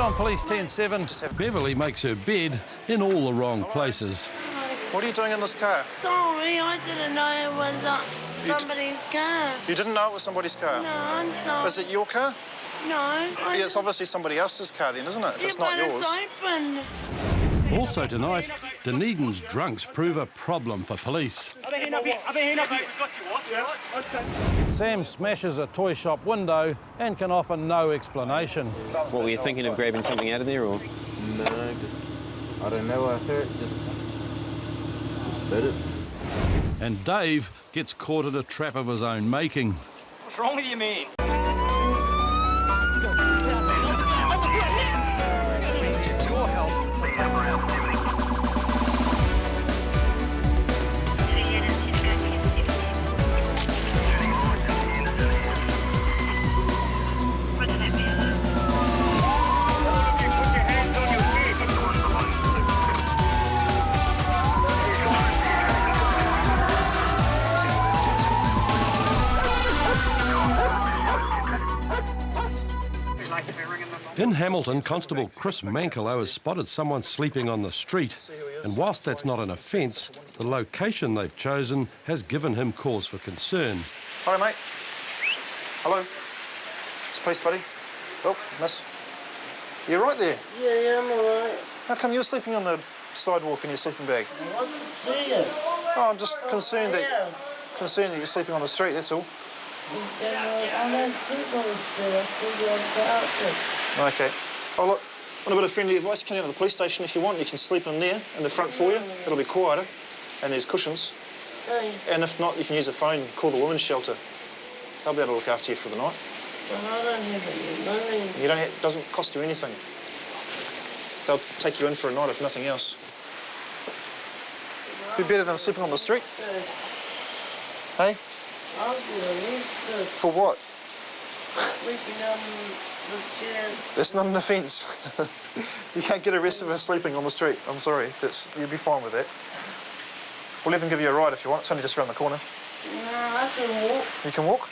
on Police 10-7. Beverly makes her bed in all the wrong places. What are you doing in this car? Sorry, I didn't know it was somebody's car. You didn't know it was somebody's car? No, I'm sorry. Is it your car? No. Yeah, it's obviously somebody else's car then, isn't it? If it's not yours. It's open. Also tonight, Dunedin's drunks prove a problem for police. Sam smashes a toy shop window and can offer no explanation. What, were you thinking of grabbing something out of there, or? No, I don't know. I thought just did it. And Dave gets caught in a trap of his own making. What's wrong with you, man? In Hamilton, Constable Chris Mankelo has spotted someone sleeping on the street, and whilst that's not an offence, the location they've chosen has given him cause for concern. Hi, mate. Hello. It's police, buddy. Oh, miss. You're right there. Yeah, I'm all right. How come you're sleeping on the sidewalk in your sleeping bag? I wasn't seeing. Oh, I'm just concerned that you're sleeping on the street, that's all. I don't sleep on the street. I sleep on the outside. Okay. Oh, look, on a bit of friendly advice, come down to the police station if you want. You can sleep in there, in the front for you. It'll be quieter, and there's cushions. Thanks. And if not, you can use a phone, call the women's shelter. They'll be able to look after you for the night. But I don't have any money. You don't have, it doesn't cost you anything. They'll take you in for a night, if nothing else. Be better than sleeping on the street. Hey? I'll be arrested. For what? Sleeping on the chair. That's not an offence. You can't get arrested for sleeping on the street. I'm sorry. You'll be fine with that. We'll even give you a ride if you want. It's only just around the corner. No, I can walk. You can walk?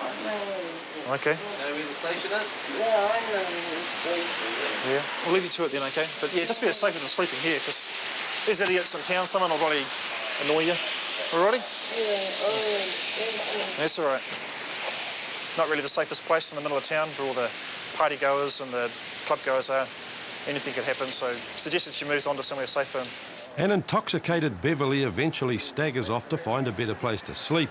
I know. Okay. You know where the station is? Yeah, I know where the station is. Yeah. We'll leave you to it then, okay? But yeah, just be safer than sleeping here, because there's idiots in town. Someone will probably annoy you. Alrighty? Yeah, all right. Thank you. That's all right. Not really the safest place in the middle of town where all the party goers and the club goers are. Anything could happen, so suggested she moves on to somewhere safer. An intoxicated Beverly eventually staggers off to find a better place to sleep.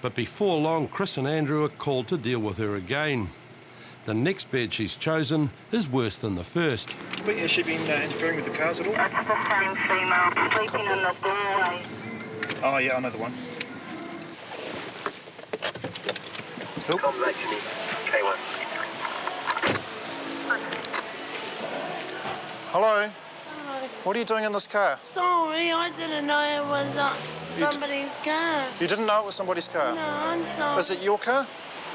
But before long, Chris and Andrew are called to deal with her again. The next bed she's chosen is worse than the first. But has she been interfering with the cars at all? That's the same female sleeping in the doorway. Oh, yeah, I know the one. Cool. K1. Hello? Hello. What are you doing in this car? Sorry, I didn't know it was somebody's car. You didn't know it was somebody's car? No, I'm sorry. Is it your car?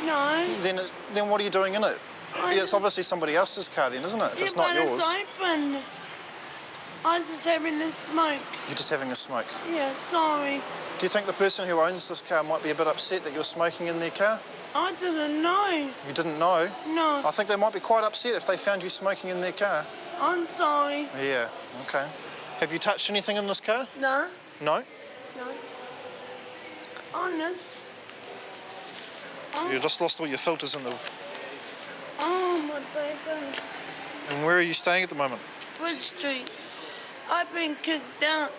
No. Then what are you doing in it? Yeah, it's obviously somebody else's car then, isn't it? If it's not yours. It's open. I was just having a smoke. You're just having a smoke? Yeah, sorry. Do you think the person who owns this car might be a bit upset that you're smoking in their car? I didn't know. You didn't know? No. I think they might be quite upset if they found you smoking in their car. I'm sorry. Yeah, okay. Have you touched anything in this car? No. No? No. Honest. Oh. You just lost all your filters in the... Oh, my baby. And where are you staying at the moment? Bridge Street. I've been kicked out.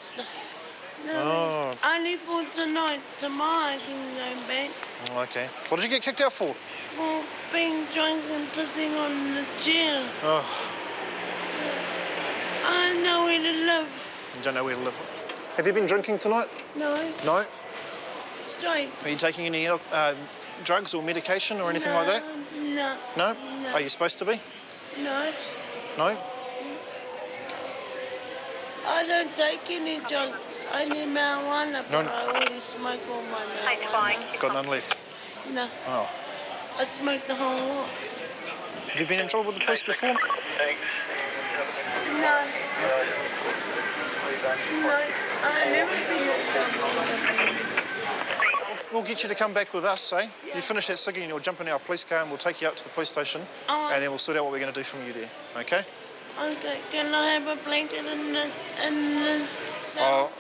No, Oh. only for tonight. Tomorrow I can go back. Oh, okay. What did you get kicked out for? For being drunk and pissing on the chair. Oh, I know where to live. you don't know where to live. Have you been drinking tonight? No, No? straight. Are you taking any drugs or medication or anything like that? No. No? No. Are you supposed to be? No. No? I don't take any drugs. I need marijuana, but No. I already smoke all my marijuana. Got none left? No. Oh. I smoke the whole lot. Have you been in trouble with the police before? No. No. I've never been in trouble. we'll get you to come back with us, eh? You finish that ciggy and you'll jump in our police car and we'll take you up to the police station and then we'll sort out what we're going to do from you there, okay? Okay, can I have a blanket in the cell?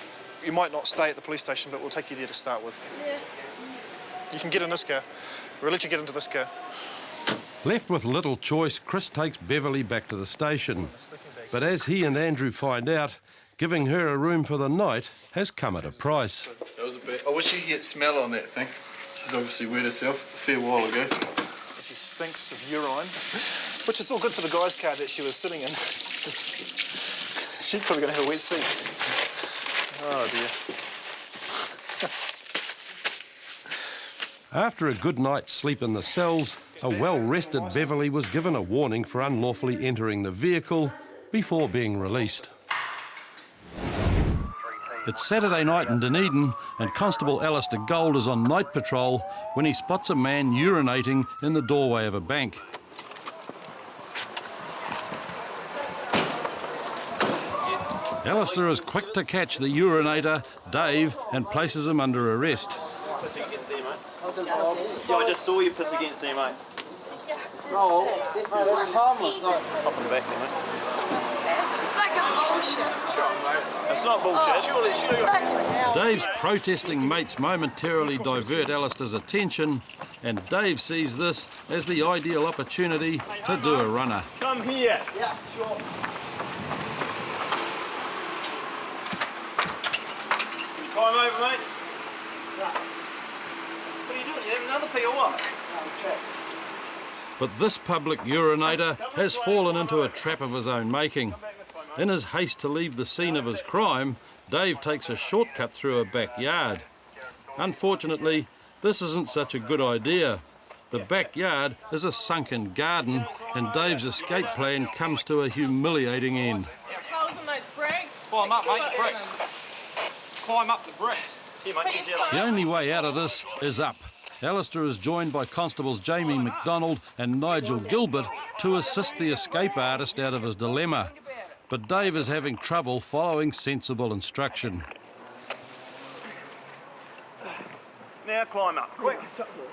You might not stay at the police station, but we'll take you there to start with. Yeah. You can get in this car. We'll let you get into this car. Left with little choice, Chris takes Beverly back to the station. But as he and Andrew find out, giving her a room for the night has come at a price. That was a bit. I wish you could get smell on that thing. She's obviously wet herself a fair while ago. She stinks of urine, which is all good for the guy's car that she was sitting in. She's probably going to have a wet seat. Oh dear. After a good night's sleep in the cells, a well-rested Beverly was given a warning for unlawfully entering the vehicle before being released. It's Saturday night in Dunedin and Constable Alistair Gold is on night patrol when he spots a man urinating in the doorway of a bank. Alistair is quick to catch the urinator, Dave, and places him under arrest. Piss against there, mate. Yeah, I just saw you piss against there, mate. No, it's harmless. Up in the back there, mate. It's fucking bullshit. It's not bullshit. Dave's protesting mates momentarily divert Alistair's attention, and Dave sees this as the ideal opportunity to do a runner. Come here. Yeah, sure. Can you climb over, mate? What are you doing? You having another pee or what? But this public urinator has fallen into a trap of his own making. In his haste to leave the scene of his crime, Dave takes a shortcut through a backyard. Unfortunately, this isn't such a good idea. The backyard is a sunken garden, and Dave's escape plan comes to a humiliating end. Climb up, mate, the bricks. Climb up the bricks. Here, mate. Here's the other. The only way out of this is up. Alistair is joined by Constables Jamie McDonald and Nigel Gilbert to assist the escape artist out of his dilemma. But Dave is having trouble following sensible instruction. Now climb up. Quick.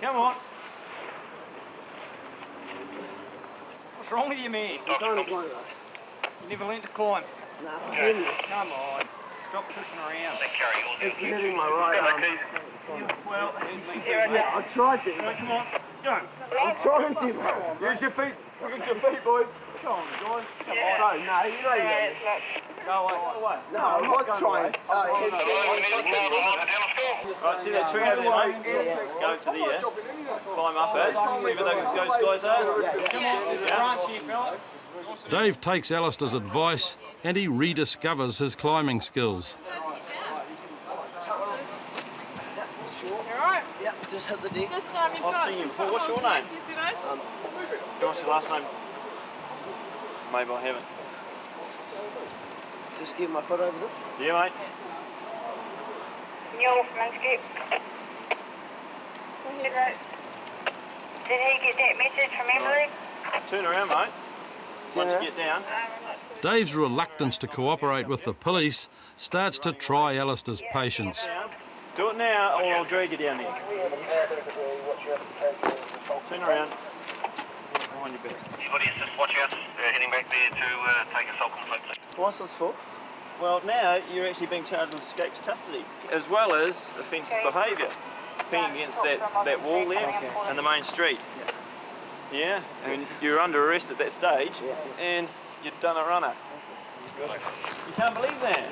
Come on. What's wrong with you, man? I'm trying to climb up. You never learnt to climb. No, Come on. Stop pissing around. it's hitting my right arm. Well, Yeah, I tried to. come on. Go. I'm trying to, bro. Use your feet. Use your feet, boy. Come on, guys. Come on. Bro, no, you know you don't. Go away. Go away. No, I was trying. Right, see that tree over there, mate? Go to there. Climb up it. See where those guys are? Come on. There's a branch here, fella. Dave takes Alistair's advice and he rediscovers his climbing skills. Yeah, just hit the deck. I've seen you before. What's your name? What's your last name? Maybe I haven't. Just get my foot over this. Yeah, mate. Yo, landscape. Did he get that message from Beverly? Turn around, mate. Once you get down. Dave's reluctance to cooperate with the police starts to try Alistair's patience. Do it now, or I'll drag you down there. Turn around. On your back. Anybody just watch out. Heading back there to take assault completely. What's this for? Well, now you're actually being charged with escaped custody, as well as offensive behaviour. Being against that wall there and the main street. Yeah, and you're under arrest at that stage, and you've done a runner. You can't believe that.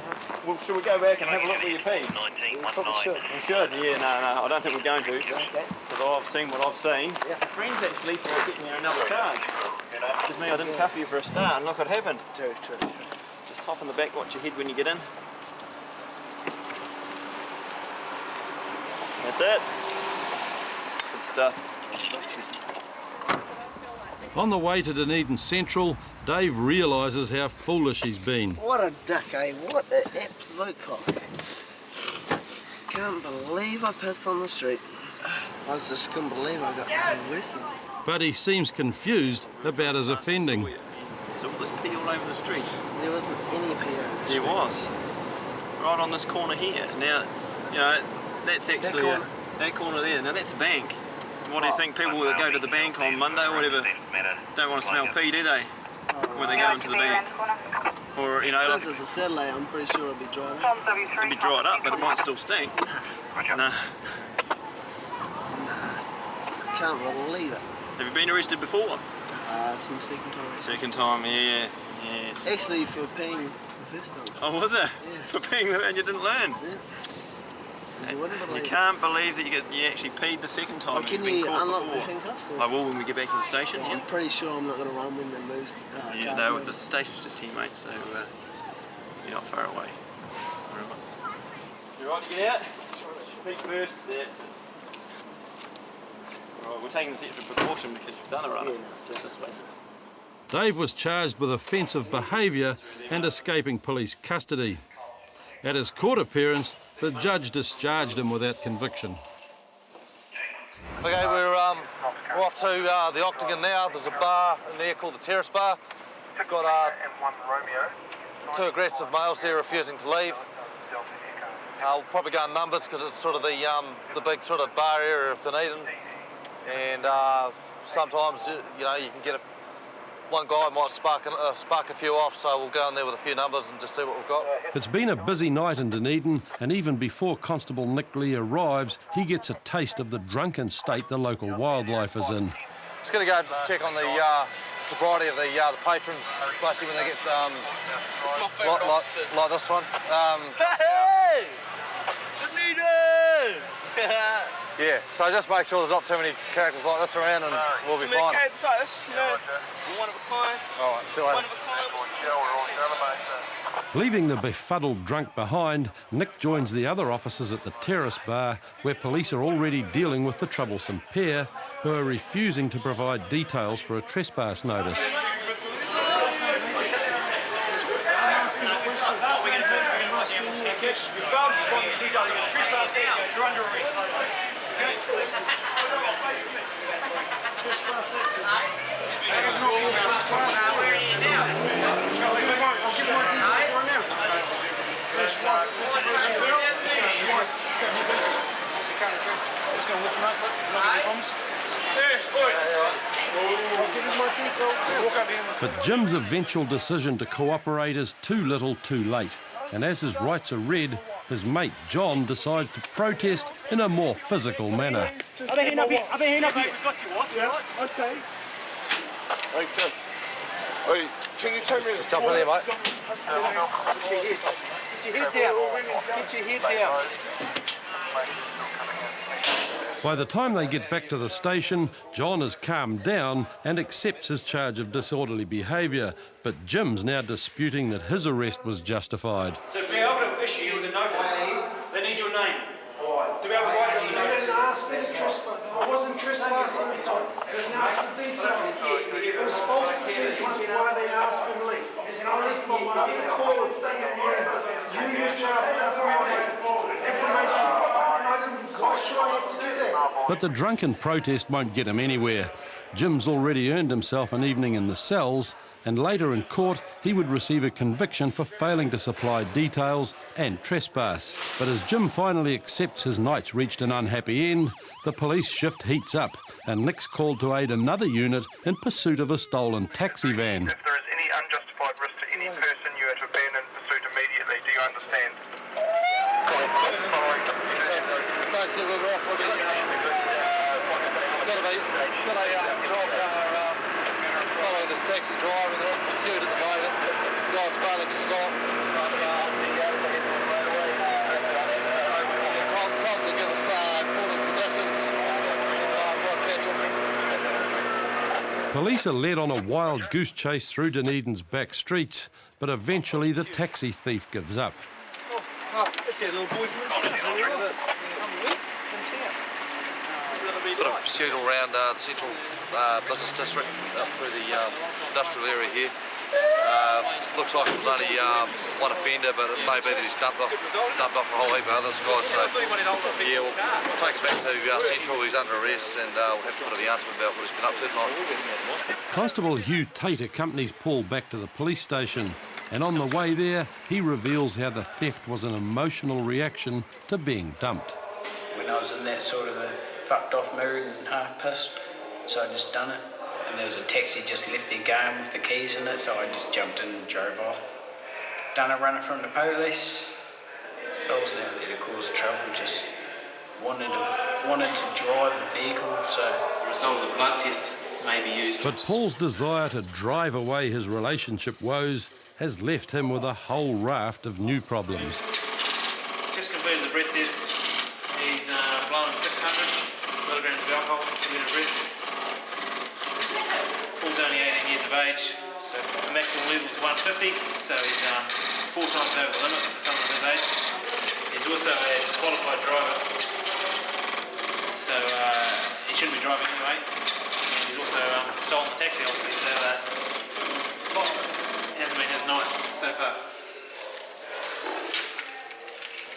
Well, should we go back and have a look where you pee? 1919. We should. Yeah, no, I don't think we're going to. Because I've seen what I've seen. Your friends actually for getting you another charge. Because me, I didn't cuff you for a start, and look what happened. True. Just hop in the back, watch your head when you get in. That's it. Good stuff. On the way to Dunedin Central, Dave realises how foolish he's been. What a dick, eh? What an absolute cock. Can't believe I pissed on the street. I just couldn't believe I got arrested. But he seems confused about his offending. So all this pee all over the street. There wasn't any pee over the street. There was. Right on this corner here. Now, you know, that's actually corner? That corner there, now that's a bank. What do you think people that go to the bank on Monday or whatever don't want to smell pee, do they? When they go into the bank? Or, you know... Since it's a satellite, I'm pretty sure it'll be dried up. It'll be dried up, but it might still stink. No. Can't believe it. Have you been arrested before? It's my second time. Second time, yeah. Yes. Actually, for peeing the first time. Oh, was it? Yeah. For peeing and you didn't learn? Yeah. You wouldn't believe You can't believe that you actually peed the second time. Well, can you unlock the handcuffs? Or? I will when we get back to the station. Well, I'm pretty sure I'm not going to run when the moves. Yeah, no, the station's just here, mate, so you're not far away. Right. You right to get out? Feet first, that's it. Right, we're taking this extra precaution because you've done a run. Just this way. Dave was charged with offensive behaviour and escaping police custody. At his court appearance, the judge discharged him without conviction. Okay, we're off to the Octagon now. There's a bar in there called the Terrace bar. We've got 2 aggressive males there refusing to leave. We'll probably go in numbers because it's sort of the big sort of bar area of Dunedin. And sometimes, you know, you can get one guy might spark a few off, so we'll go in there with a few numbers and just see what we've got. It's been a busy night in Dunedin, and even before Constable Nick Lee arrives, he gets a taste of the drunken state the local wildlife is in. Just going to go and just check on the sobriety of the patrons, especially when they get like this one. Hey! Dunedin! Yeah, so just make sure there's not too many characters like this around and we'll be fine. Kids like this, you know, one of a kind. All right, see you later. One of a kind. Leaving the befuddled drunk behind, Nick joins the other officers at the Terrace bar, where police are already dealing with the troublesome pair who are refusing to provide details for a trespass notice. You're under arrest. But Jim's eventual decision to cooperate is too little too late, and as his rights are read, his mate John decides to protest in a more physical manner. I've been up here. We've got you, what? Yeah, okay. Hey, Chris. Hey, can you tell me... Just jump in there, mate. Get your head down. Get your head down. By the time they get back to the station, John has calmed down and accepts his charge of disorderly behaviour, but Jim's now disputing that his arrest was justified. To be able to issue you with a notice, they need your name. To be able to write it on the notice. They didn't ask me to trespass. I wasn't trespassing at the time. They didn't ask for details. It was supposed to be details why they asked me to leave. And I left my mum in the call. You used to have information. And I didn't quite sure I had to give that. But the drunken protest won't get him anywhere. Jim's already earned himself an evening in the cells, and later in court he would receive a conviction for failing to supply details and trespass. But as Jim finally accepts his night's reached an unhappy end, the police shift heats up and Nick's called to aid another unit in pursuit of a stolen taxi van. If there is any unjustified risk to any person, you are to abandon pursuit immediately. Do you understand? Following this taxi driver, they're in pursuit at the moment. The guy's failing to stop. Cops are going to call in positions. Try to catch them. Police are led on a wild goose chase through Dunedin's back streets, but eventually the taxi thief gives up. That's your little boy from the Got a pursuit all around the central business district through the industrial area here. Looks like it was only one offender, but it may be that he's dumped off a whole heap of other guys. So yeah, we'll take it back to central. He's under arrest, and we'll have to put the announcement about what he's been up to tonight. Constable Hugh Tate accompanies Paul back to the police station, and on the way there he reveals how the theft was an emotional reaction to being dumped. When I was in that sort of a fucked off mood and half pissed, so I just done it. And there was a taxi just left there going with the keys in it, so I just jumped in and drove off. Done it running from the police. I wasn't out there to cause trouble, just wanted to drive a vehicle, so the result of the blood test may be used. But Paul's desire to drive away his relationship woes has left him with a whole raft of new problems. Just completed the breath test. He's blowing 600 milligrams of alcohol per minute breath. Paul's only 18 years of age, so the maximum level is 150, so he's 4 times over the limit for someone of his age. He's also a disqualified driver, so he shouldn't be driving anyway. And he's also stolen the taxi, obviously, so hasn't been his night so far.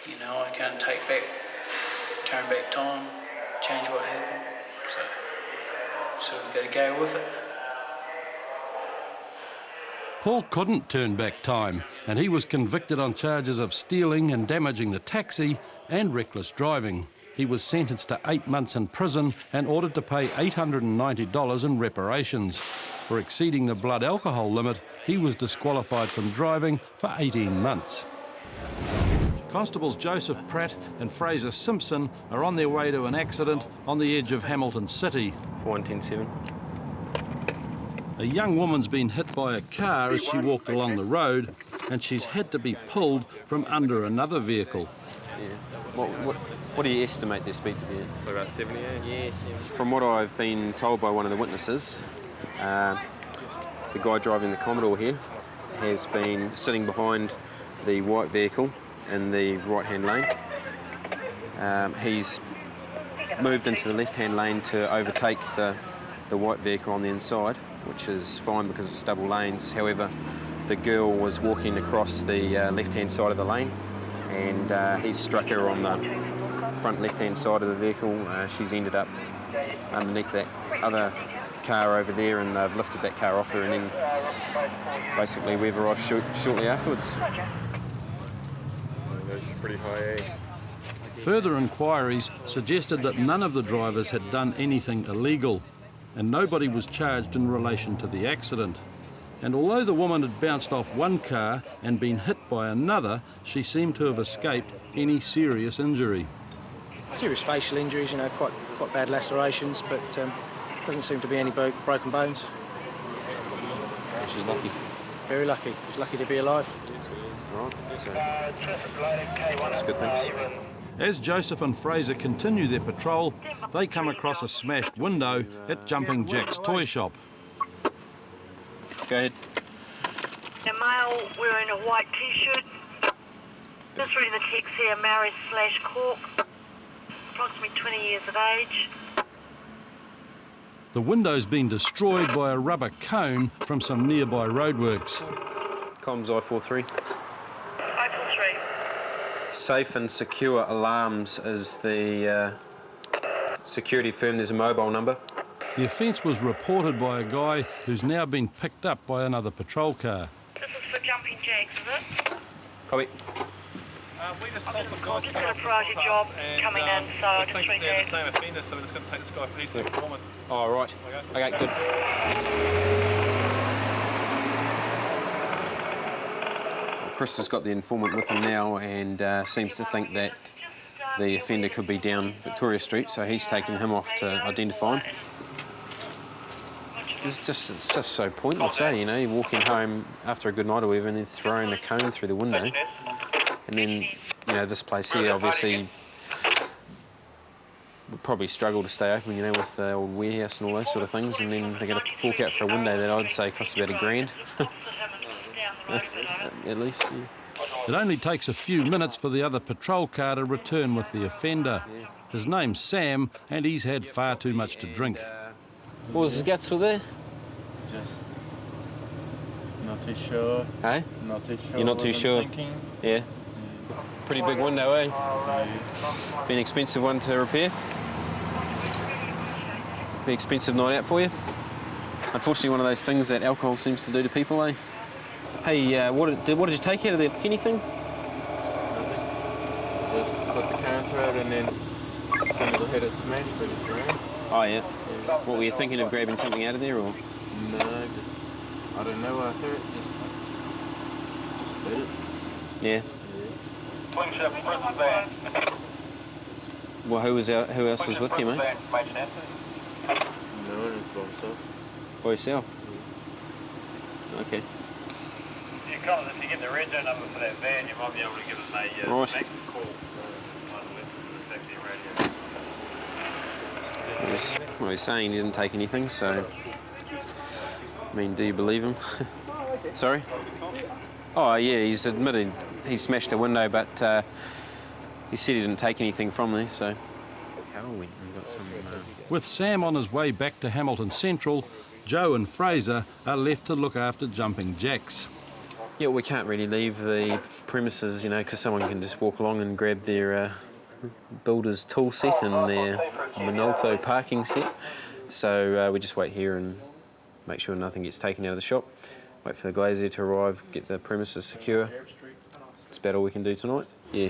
You know, I can't turn back time, change what happened, so we've got to go with it. Paul couldn't turn back time, and he was convicted on charges of stealing and damaging the taxi and reckless driving. He was sentenced to 8 months in prison and ordered to pay $890 in reparations. For exceeding the blood alcohol limit, he was disqualified from driving for 18 months. Constables Joseph Pratt and Fraser Simpson are on their way to an accident on the edge of Hamilton City. 4117. A young woman's been hit by a car as she walked along the road, and she's had to be pulled from under another vehicle. Yeah. What do you estimate their speed to be at? About 78? Yes. From what I've been told by one of the witnesses, the guy driving the Commodore here has been sitting behind the white vehicle in the right-hand lane. He's moved into the left-hand lane to overtake the white vehicle on the inside, which is fine because it's double lanes. However, the girl was walking across the left-hand side of the lane, and he struck her on the front left-hand side of the vehicle. She's ended up underneath that other car over there, and they've lifted that car off her, and then basically we've arrived shortly afterwards. That's pretty high, eh? Further inquiries suggested that none of the drivers had done anything illegal, and nobody was charged in relation to the accident. And although the woman had bounced off one car and been hit by another, she seemed to have escaped any serious injury. Serious facial injuries, you know, quite bad lacerations, but doesn't seem to be any broken bones. She's lucky. Very lucky. She's lucky to be alive. Right, so that's good, thanks. As Joseph and Fraser continue their patrol, they come across a smashed window at Jumping Jack's toy shop. Go ahead. A male wearing a white t-shirt. Just reading the text here, Maris/Cork. Approximately 20 years of age. The window's been destroyed by a rubber cone from some nearby roadworks. Comms I43. I43. Safe and Secure Alarms is the security firm. There's a mobile number. The offence was reported by a guy who's now been picked up by another patrol car. This is for Jumping Jacks, is it? Copy. We just told some I've guys just got a priority job coming in, so I just read they're that. the same offender, so we're just going to take this guy for his informant. Oh, right. Okay, good. Chris has got the informant with him now and seems to think that the offender could be down Victoria Street, so he's taking him off to identify him. It's just so pointless, eh? You know, you're walking home after a good night or whatever and then throwing a cone through the window. And then, you know, this place here obviously would probably struggle to stay open, you know, with the old warehouse and all those sort of things, and then they're going to fork out for a window that I'd say costs about $1,000. At least, yeah. It only takes a few minutes for the other patrol car to return with the offender. His name's Sam, and he's had far too much to drink. What was his guts were there? Just not too sure. Hey? Not too sure. You're not too sure? Thinking. Yeah. Pretty big window, eh? Be an expensive one to repair. Be an expensive night out for you. Unfortunately, one of those things that alcohol seems to do to people, eh? Hey, what did you take out of there? Anything? Just put the can through it and then soon as I had it smashed, it was around. Oh, yeah. What, were you thinking of grabbing something out of there, or? No, just, I don't know what I thought, just bit it. Yeah. Well, who else was with you, mate? No, just by myself. By yourself? Okay. You kind of, if you get the rego number for that van, you might be able to give them a right. back call. Well, he's saying he didn't take anything, so... I mean, do you believe him? Sorry? Oh, yeah, he's admitted he smashed a window, but he said he didn't take anything from there, so... We've got some, With Sam on his way back to Hamilton Central, Joe and Fraser are left to look after jumping jacks. Yeah, we can't really leave the premises, you know, because someone can just walk along and grab their builder's tool set and their Minolto parking set. So we just wait here and make sure nothing gets taken out of the shop, wait for the glazier to arrive, get the premises secure. That's about all we can do tonight. Yeah.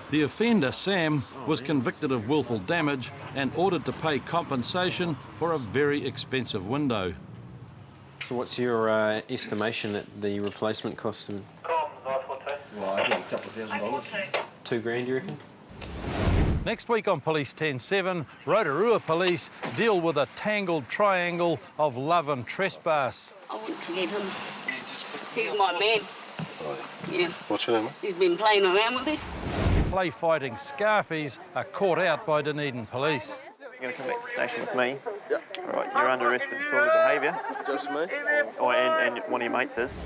The offender, Sam, was convicted of willful damage and ordered to pay compensation for a very expensive window. So what's your estimation that the replacement cost him? Well, I think a couple of $1,000. $2,000, you reckon? Next week on Police 10-7, Rotorua Police deal with a tangled triangle of love and trespass. I want to get him. He's my man. Yeah. What's your name? He's been playing around with it. Play-fighting Scarfies are caught out by Dunedin Police. You're going to come back to the station with me. Yep. All right, you're under arrest for disorderly behaviour. Just me? Oh, and one of your mates is.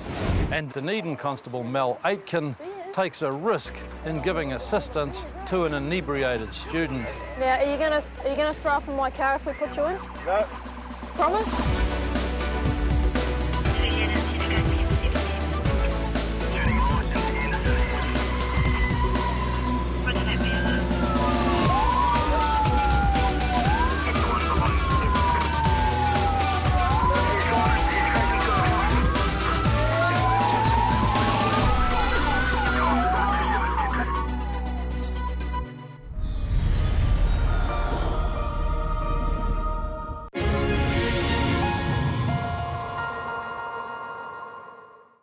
And Dunedin Constable Mel Aitken takes a risk in giving assistance to an inebriated student. Now, are you gonna throw up in my car if we put you in? No. Promise?